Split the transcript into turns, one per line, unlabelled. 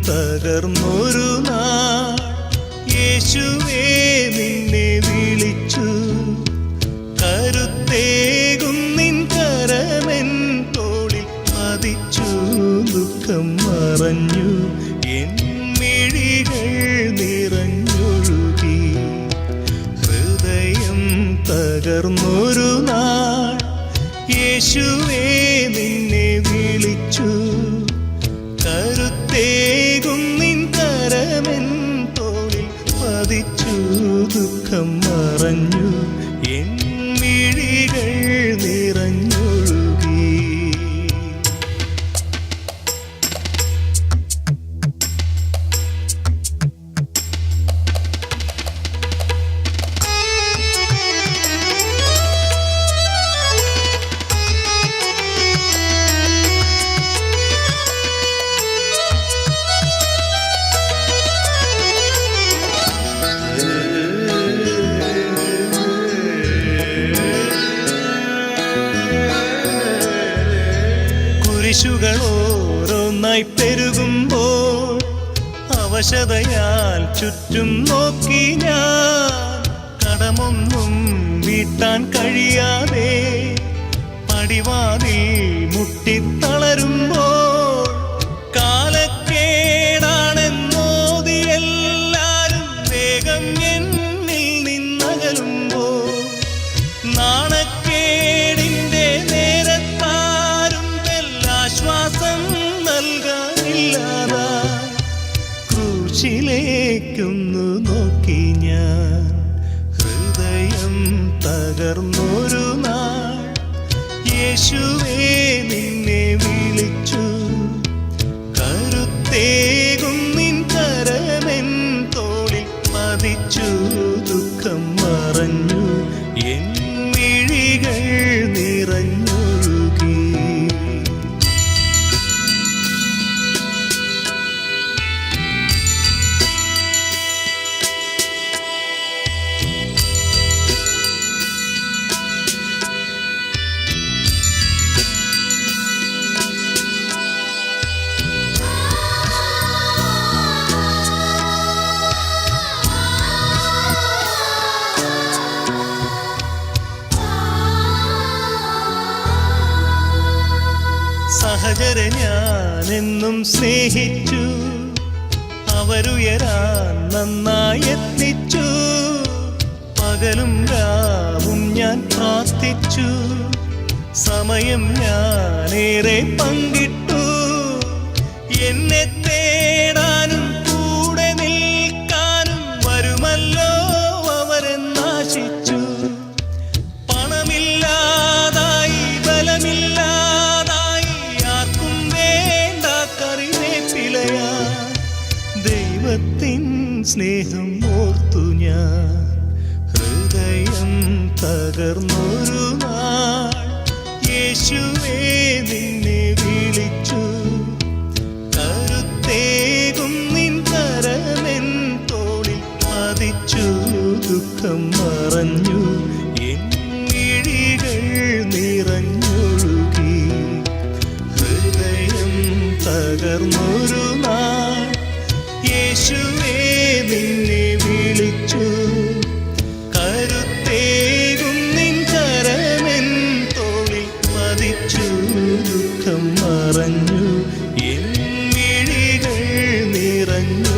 തകർന്നൊരു നാൾ യേശുവേ നിന്നെ വിളിച്ചു. കരുത്തേകും നിൻ കരമെൻ തോളിൽ പതിച്ചു. ദുഃഖം മറഞ്ഞു എൻ മിഴികൾ നിറഞ്ഞൊഴുകി. ഹൃദയം തകർന്നൊരു നാൾ യേശുവേ നിന്നെ വിളിച്ചു. കരുത്തേകും നിൻ കരമെൻ തോളിൽ പതിച്ചു. ദുഃഖം മറഞ്ഞു എൻ മിഴികൾ നിറഞ്ഞൊഴുകി. കുരിശുകൾ ഓരോന്നായി പെരുകുമ്പോൾ അവശതയാൽ ചുറ്റും നോക്കി ഞാൻ. കടമൊന്നും വീട്ടാൻ കഴിയാതെ പടിവാതിൽ മുട്ടിത്തളരുമ്പോൾ കാലക്കേടാണെന്നോതി എല്ലാരും വേഗം എന്നിൽ നിന്നകലുമ്പോൾ നാണക്കേടിൻ്റെ നേരത്താരും ശ്വാസം നൽകാനില്ലാതായി ക്രൂശിലേക്കൊന്നു നോക്കി ഞാൻ. ഹൃദയം തകർന്നൊരു നാൾ യേശുവേ നിന്നെ വിളിച്ചു. കരുത്തേകും നിൻ കരമെൻ തോളിൽ പതിച്ചു. ദുഃഖം മറഞ്ഞു എൻ മിഴികൾ നിറഞ്ഞൊഴുകി. സഹചര ഞാനെന്നും സ്നേഹിച്ചു. അവരുയരാൻ നന്നായി എത്തിച്ചു. പകലും രാവും ഞാൻ പ്രാർത്ഥിച്ചു. സമയം ഞാനേറെ പങ്കിട്ടു. എന്നെ തേടാനും കൂടെ നിൽക്കാനും വരുമല്ലോ അവരെന്നാശിച്ചു. പണമില്ലാതായി ബലമില്ലാതായി ആർക്കും വേണ്ട കറിവേപ്പിലയാ. ദൈവത്തിൻ സ്നേഹം ഓർത്തു ഞാൻ. ഹൃദയം തകർന്നൊരു നാൾ യേശുവേ നിന്നെ വിളിച്ചു. കരുത്തേകും നിൻ കരമെൻ തോളിൽ പതിച്ചു. ദുഃഖം മറഞ്ഞു എൻ മിഴികൾ നിറഞ്ഞൊഴുകി. ഹൃദയം തകർന്നൊരു നാൾ യേശുവേ നിന്നെ വിളിച്ചു. കരുത്തേകും നിൻ കരമെൻ തോളിൽ പതിച്ചു. ദുഃഖം മറഞ്ഞു എൻ മിഴികൾ നിറഞ്ഞു.